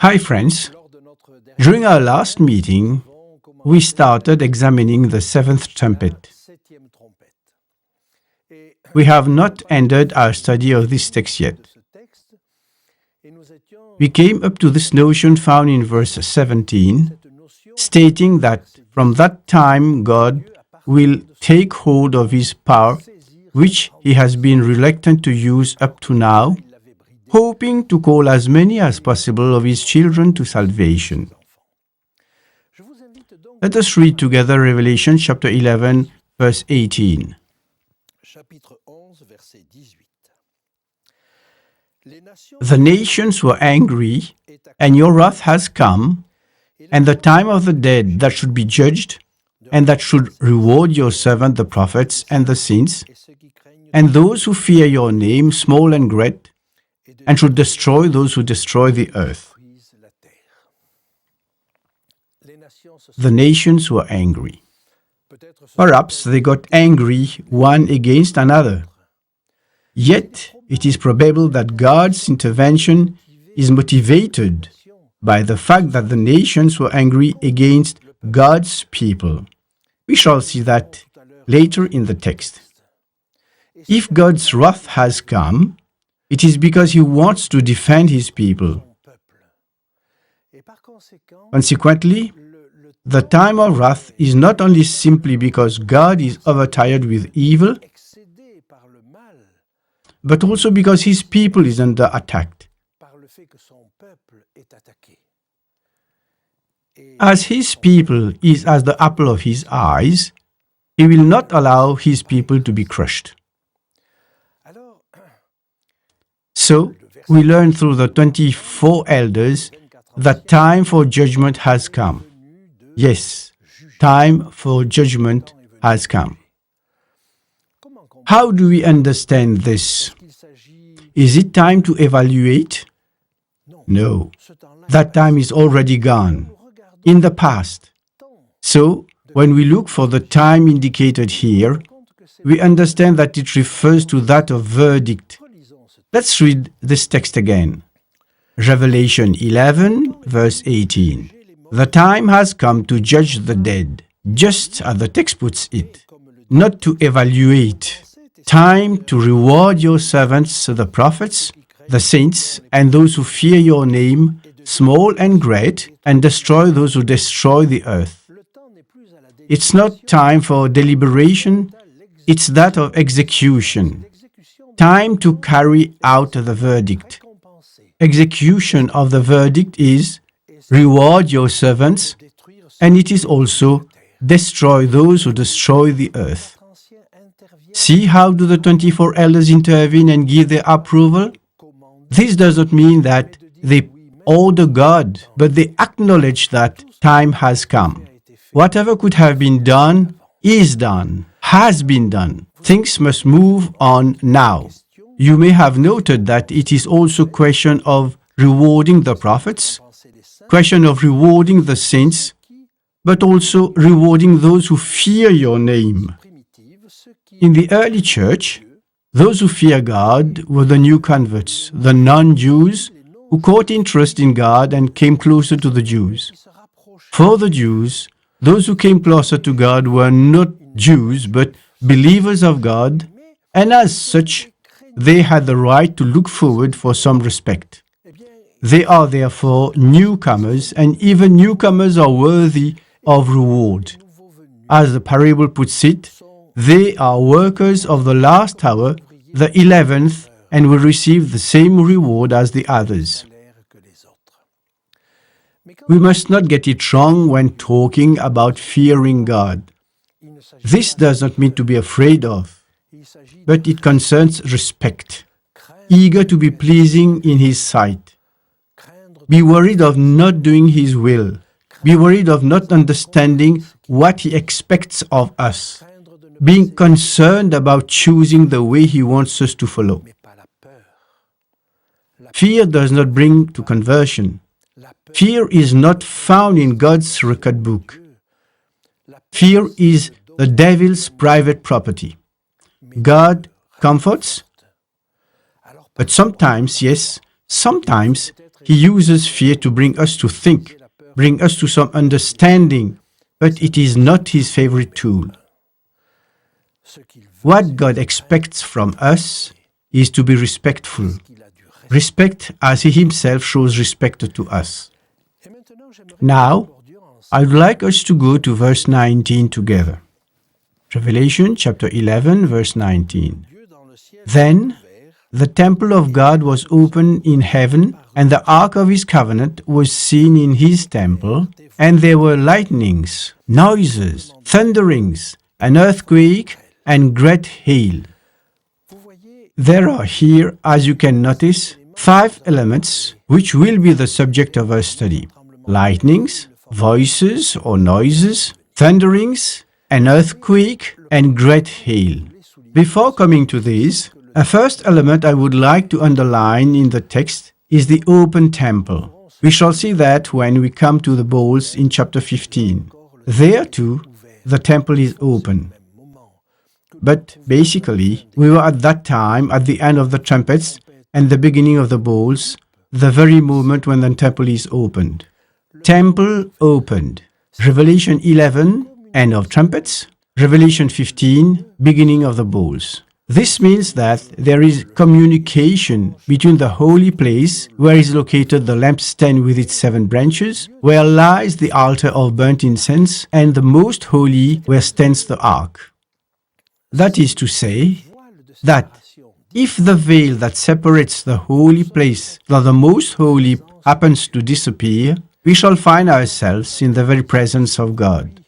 Hi friends, during our last meeting, we started examining the seventh trumpet. We have not ended our study of this text yet. We came up to this notion found in verse 17, stating that from that time God will take hold of his power, which he has been reluctant to use up to now, hoping to call as many as possible of his children to salvation. Let us read together Revelation chapter 11, verse 18. The nations were angry, and your wrath has come, and the time of the dead that should be judged, and that should reward your servants the prophets and the saints, and those who fear your name, small and great, and should destroy those who destroy the earth. The nations were angry. Perhaps they got angry one against another. Yet, it is probable that God's intervention is motivated by the fact that the nations were angry against God's people. We shall see that later in the text. If God's wrath has come, it is because he wants to defend his people. Consequently, the time of wrath is not only simply because God is overtired with evil, but also because his people is under attack. As his people is as the apple of his eyes, he will not allow his people to be crushed. So, we learn through the 24 elders that time for judgment has come. Yes, time for judgment has come. How do we understand this? Is it time to evaluate? No, that time is already gone, in the past. So, when we look for the time indicated here, we understand that it refers to that of verdict. Let's read this text again. Revelation 11, verse 18. The time has come to judge the dead, just as the text puts it, not to evaluate. Time to reward your servants, the prophets, the saints, and those who fear your name, small and great, and destroy those who destroy the earth. It's not time for deliberation, it's that of execution. Time to carry out the verdict. Execution of the verdict is reward your servants, and it is also destroy those who destroy the earth. See how do the 24 elders intervene and give their approval? This does not mean that they order God, but they acknowledge that time has come. Whatever could have been done is done, has been done. Things must move on now. You may have noted that it is also a question of rewarding the prophets, question of rewarding the saints, but also rewarding those who fear your name. In the early church, those who fear God were the new converts, the non-Jews, who caught interest in God and came closer to the Jews. For the Jews, those who came closer to God were not Jews, but believers of God, and as such, they had the right to look forward for some respect. They are therefore newcomers, and even newcomers are worthy of reward. As the parable puts it, they are workers of the last hour, the 11th, and will receive the same reward as the others. We must not get it wrong when talking about fearing God. This does not mean to be afraid of, but it concerns respect, eager to be pleasing in His sight. Be worried of not doing His will. Be worried of not understanding what He expects of us. Being concerned about choosing the way He wants us to follow. Fear does not bring to conversion. Fear is not found in God's record book. Fear is the devil's private property. God comforts, but sometimes, yes, sometimes He uses fear to bring us to think, bring us to some understanding, but it is not his favorite tool. What God expects from us is to be respectful. Respect as he himself shows respect to us. Now, I would like us to go to verse 19 together. Revelation chapter 11, verse 19. Then the temple of God was opened in heaven, and the ark of his covenant was seen in his temple, and there were lightnings, noises, thunderings, an earthquake, and great hail. There are here, as you can notice, 5 elements which will be the subject of our study. Lightnings, voices or noises, thunderings, an earthquake, and great hail. Before coming to these, a first element I would like to underline in the text is the open temple. We shall see that when we come to the bowls in chapter 15. There too, the temple is open. But basically, we were at that time at the end of the trumpets and the beginning of the bowls, the very moment when the temple is opened. Temple opened. Revelation 11, end of trumpets. Revelation 15, beginning of the bowls. This means that there is communication between the holy place, where is located the lampstand with its 7 branches, where lies the altar of burnt incense, and the most holy, where stands the ark. That is to say, that if the veil that separates the holy place from the most holy happens to disappear, we shall find ourselves in the very presence of God.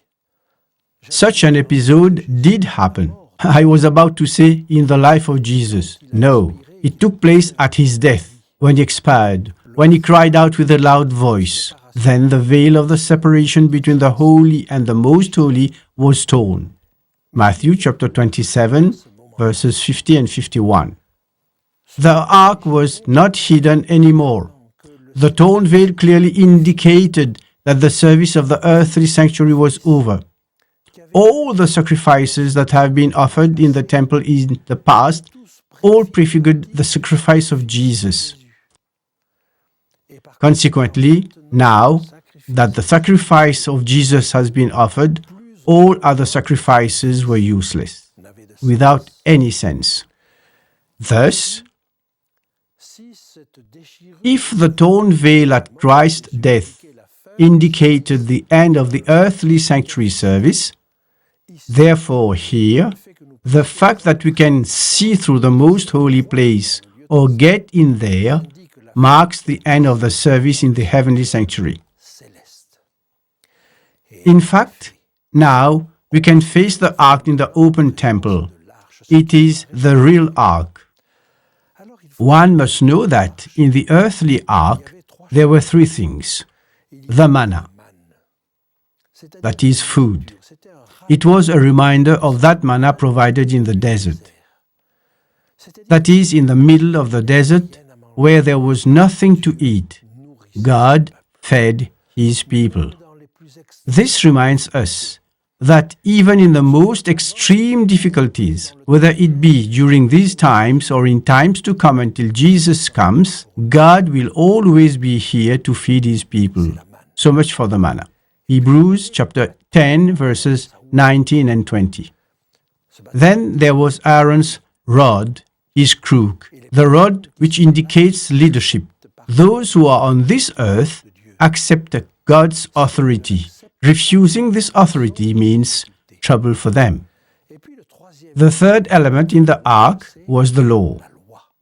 Such an episode did happen. I was about to say in the life of Jesus. No, it took place at his death, when he expired, when he cried out with a loud voice. Then the veil of the separation between the holy and the most holy was torn. Matthew chapter 27, verses 50 and 51. The ark was not hidden anymore. The torn veil clearly indicated that the service of the earthly sanctuary was over. All the sacrifices that have been offered in the temple in the past all prefigured the sacrifice of Jesus. Consequently, now that the sacrifice of Jesus has been offered, all other sacrifices were useless, without any sense. Thus, if the torn veil at Christ's death indicated the end of the earthly sanctuary service, therefore here, the fact that we can see through the most holy place or get in there marks the end of the service in the heavenly sanctuary. In fact, now we can face the ark in the open temple. It is the real ark. One must know that in the earthly ark there were 3 things. The manna, that is food. It was a reminder of that manna provided in the desert. That is, in the middle of the desert, where there was nothing to eat, God fed his people. This reminds us that even in the most extreme difficulties, whether it be during these times or in times to come until Jesus comes, God will always be here to feed his people. So much for the manna. Hebrews chapter 10, verses 19 and 20. Then there was Aaron's rod, his crook, the rod which indicates leadership. Those who are on this earth accept God's authority. Refusing this authority means trouble for them. The third element in the ark was the law,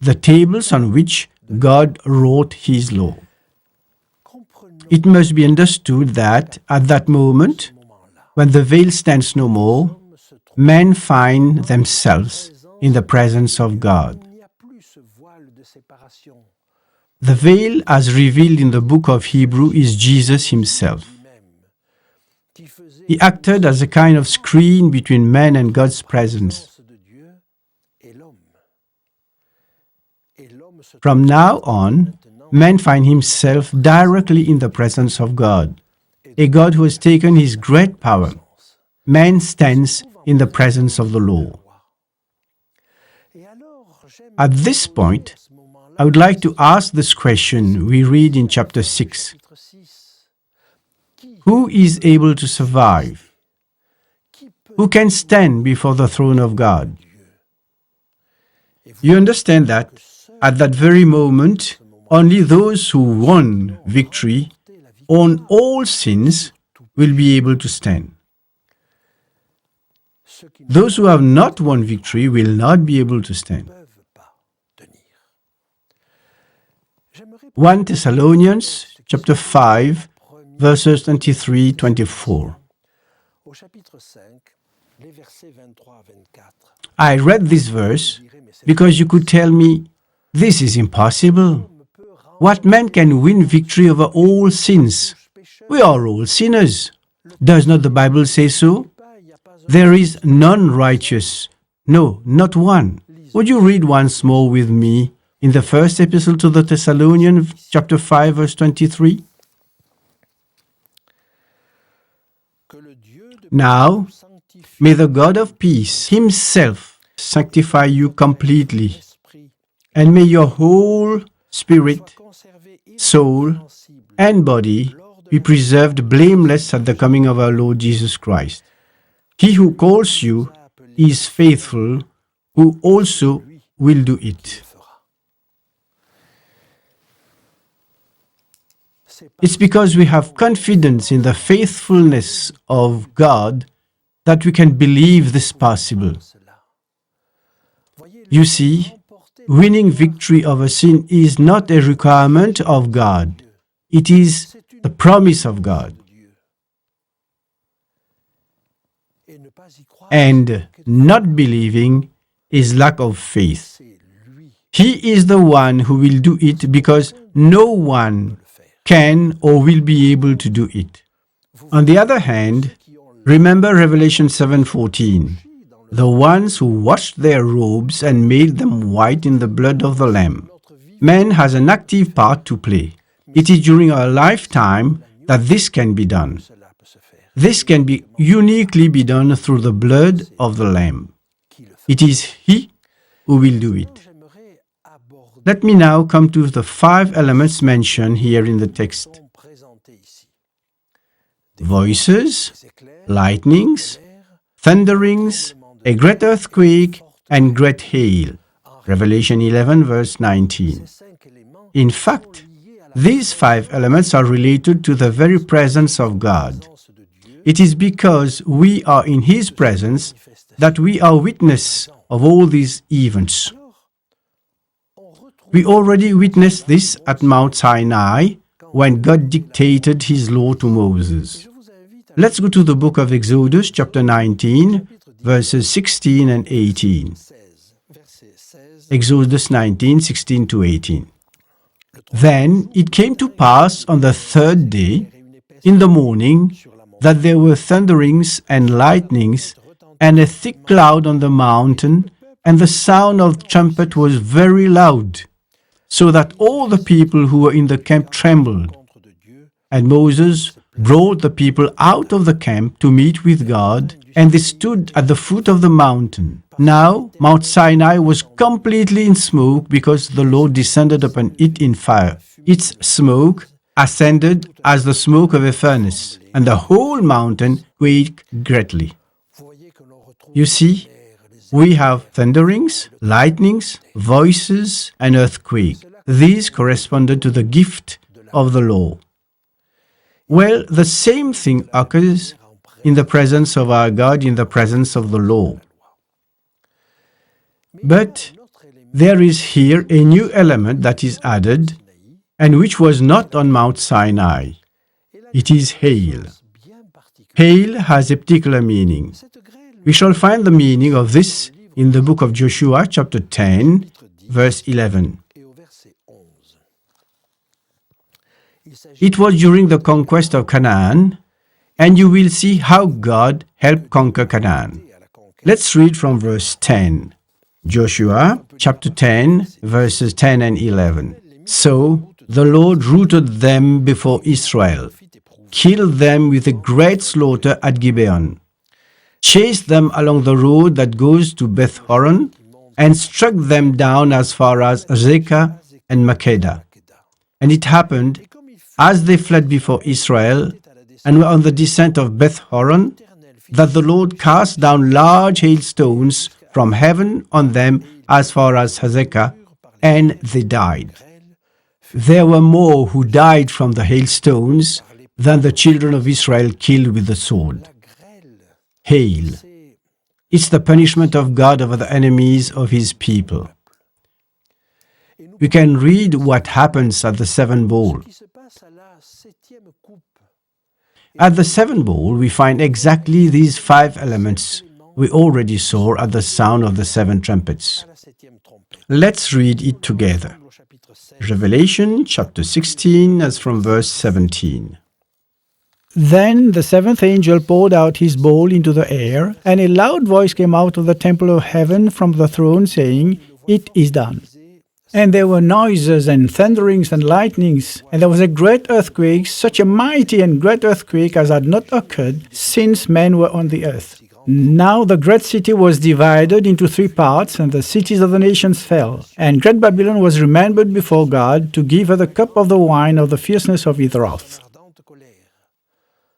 the tables on which God wrote his law. It must be understood that at that moment, when the veil stands no more, men find themselves in the presence of God. The veil, as revealed in the book of Hebrews, is Jesus himself. He acted as a kind of screen between man and God's presence. From now on, man finds himself directly in the presence of God, a God who has taken his great power. Man stands in the presence of the law. At this point, I would like to ask this question we read in chapter 6. Who is able to survive? Who can stand before the throne of God? You understand that at that very moment, only those who won victory on all sins will be able to stand. Those who have not won victory will not be able to stand. 1 Thessalonians chapter 5, verses 23-24. I read this verse because you could tell me, this is impossible. What man can win victory over all sins? We are all sinners. Does not the Bible say so? There is none righteous. No, not one. Would you read once more with me in the first epistle to the Thessalonians, chapter 5, verse 23? Now, may the God of peace himself sanctify you completely, and may your whole spirit, soul, and body be preserved blameless at the coming of our Lord Jesus Christ. He who calls you is faithful, who also will do it. It's because we have confidence in the faithfulness of God that we can believe this possible. You see, winning victory over sin is not a requirement of God. It is the promise of God. And not believing is lack of faith. He is the one who will do it because no one can or will be able to do it. On the other hand, remember Revelation 7:14. The ones who washed their robes and made them white in the blood of the Lamb. Man has an active part to play. It is during our lifetime that this can be done. This can be uniquely be done through the blood of the Lamb. It is He who will do it. Let me now come to the 5 elements mentioned here in the text. Voices, lightnings, thunderings, a great earthquake, and great hail. Revelation 11, verse 19. In fact, these 5 elements are related to the very presence of God. It is because we are in His presence that we are witness of all these events. We already witnessed this at Mount Sinai when God dictated His law to Moses. Let's go to the book of Exodus, chapter 19, verses 16 and 18. Exodus 19, 16 to 18. Then it came to pass on the 3rd day, in the morning, that there were thunderings and lightnings, and a thick cloud on the mountain, and the sound of the trumpet was very loud, so that all the people who were in the camp trembled. And Moses brought the people out of the camp to meet with God, and they stood at the foot of the mountain. Now Mount Sinai was completely in smoke because the Lord descended upon it in fire. Its smoke ascended as the smoke of a furnace, and the whole mountain quaked greatly. You see, we have thunderings, lightnings, voices, and earthquake. These corresponded to the gift of the law. Well, the same thing occurs in the presence of our God, in the presence of the law. But there is here a new element that is added, and which was not on Mount Sinai. It is hail. Hail has a particular meaning. We shall find the meaning of this in the book of Joshua, chapter 10, verse 11. It was during the conquest of Canaan, and you will see how God helped conquer Canaan. Let's read from verse 10. Joshua, chapter 10, verses 10 and 11. So the Lord routed them before Israel, killed them with a great slaughter at Gibeon, chased them along the road that goes to Beth-horon, and struck them down as far as Azekah and Makkedah. And it happened, as they fled before Israel and were on the descent of Beth Horon, that the Lord cast down large hailstones from heaven on them as far as Hazekah, and they died. There were more who died from the hailstones than the children of Israel killed with the sword. Hail. It's the punishment of God over the enemies of His people. We can read what happens at the seventh bowl. At the seventh bowl, we find exactly these 5 elements we already saw at the sound of the 7 trumpets. Let's read it together. Revelation chapter 16, as from verse 17. Then the 7th angel poured out his bowl into the air, and a loud voice came out of the temple of heaven from the throne, saying, "It is done." And there were noises and thunderings and lightnings, and there was a great earthquake, such a mighty and great earthquake as had not occurred since men were on the earth. Now the great city was divided into 3 parts, and the cities of the nations fell. And great Babylon was remembered before God to give her the cup of the wine of the fierceness of His wrath.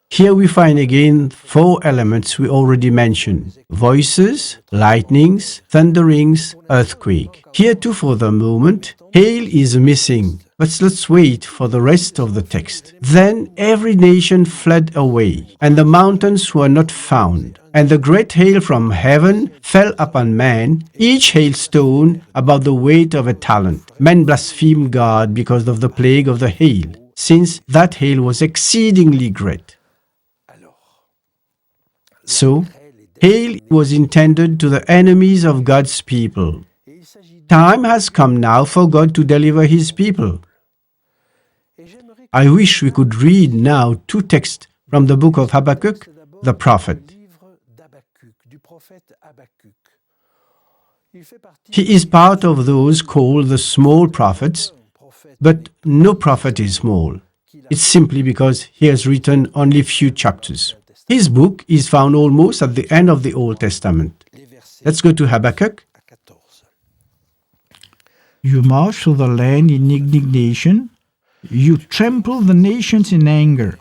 Here we find again 4 elements we already mentioned: voices, lightnings, thunderings, earthquake. Here too for the moment, hail is missing, but let's wait for the rest of the text. Then every nation fled away, and the mountains were not found. And the great hail from heaven fell upon man, each hailstone about the weight of a talent. Men blasphemed God because of the plague of the hail, since that hail was exceedingly great. So, hail was intended to the enemies of God's people. Time has come now for God to deliver His people. I wish we could read now 2 texts from the book of Habakkuk, the prophet. He is part of those called the small prophets, but no prophet is small. It's simply because he has written only few chapters. His book is found almost at the end of the Old Testament. Let's go to Habakkuk. You march through the land in indignation. You trample the nations in anger.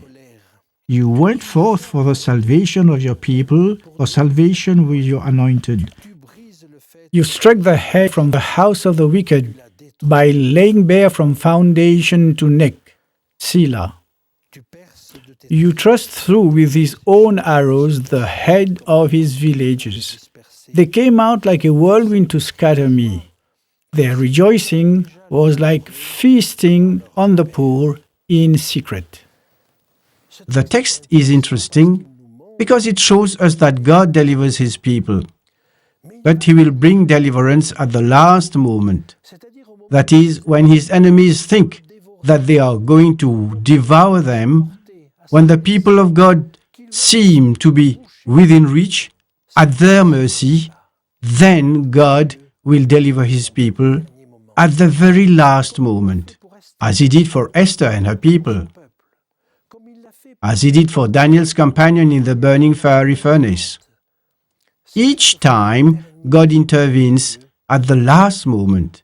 You went forth for the salvation of your people, for salvation with your anointed. You struck the head from the house of the wicked by laying bare from foundation to neck. Selah. You thrust through with his own arrows the head of his villages. They came out like a whirlwind to scatter me. Their rejoicing was like feasting on the poor in secret. The text is interesting because it shows us that God delivers His people. But He will bring deliverance at the last moment. That is, when His enemies think that they are going to devour them, when the people of God seem to be within reach, at their mercy, then God will deliver His people at the very last moment, as He did for Esther and her people, as He did for Daniel's companion in the burning fiery furnace. Each time God intervenes at the last moment,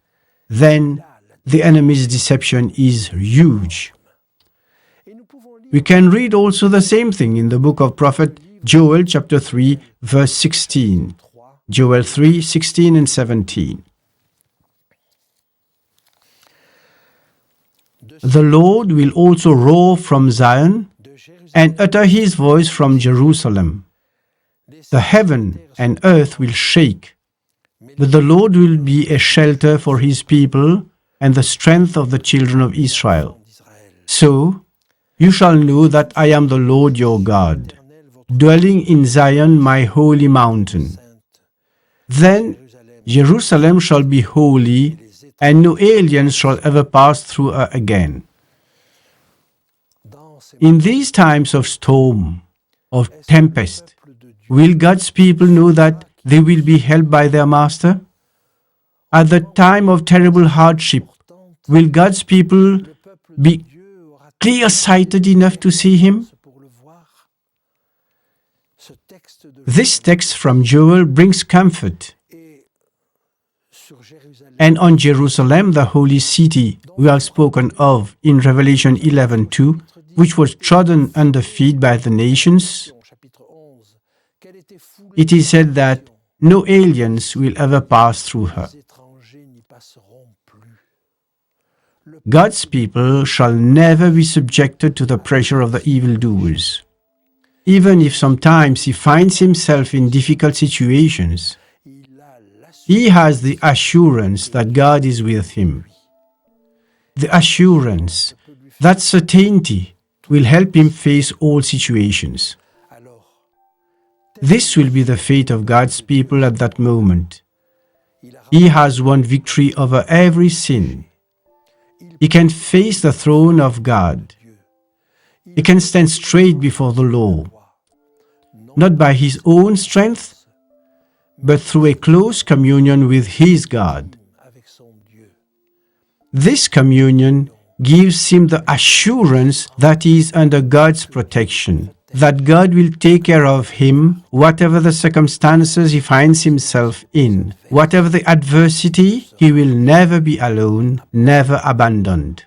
then the enemy's deception is huge. We can read also the same thing in the book of prophet Joel chapter 3 verse 16. Joel 3, 16 and 17. The Lord will also roar from Zion and utter His voice from Jerusalem. The heaven and earth will shake, but the Lord will be a shelter for His people and the strength of the children of Israel. So, you shall know that I am the Lord your God, dwelling in Zion, my holy mountain. Then Jerusalem shall be holy, and no aliens shall ever pass through her again. In these times of storm, of tempest, will God's people know that they will be held by their Master? At the time of terrible hardship, will God's people be clear-sighted enough to see Him? This text from Joel brings comfort. and on Jerusalem, the holy city we are spoken of in Revelation 11:2, which was trodden under feet by the nations, it is said that no aliens will ever pass through her. God's people shall never be subjected to the pressure of the evildoers. Even if sometimes he finds himself in difficult situations, he has the assurance that God is with him. The assurance, that certainty, will help him face all situations. This will be the fate of God's people at that moment. He has won victory over every sin. He can face the throne of God. He can stand straight before the law, not by his own strength, but through a close communion with his God. This communion gives him the assurance that he is under God's protection, that God will take care of him, whatever the circumstances he finds himself in. Whatever the adversity, he will never be alone, never abandoned.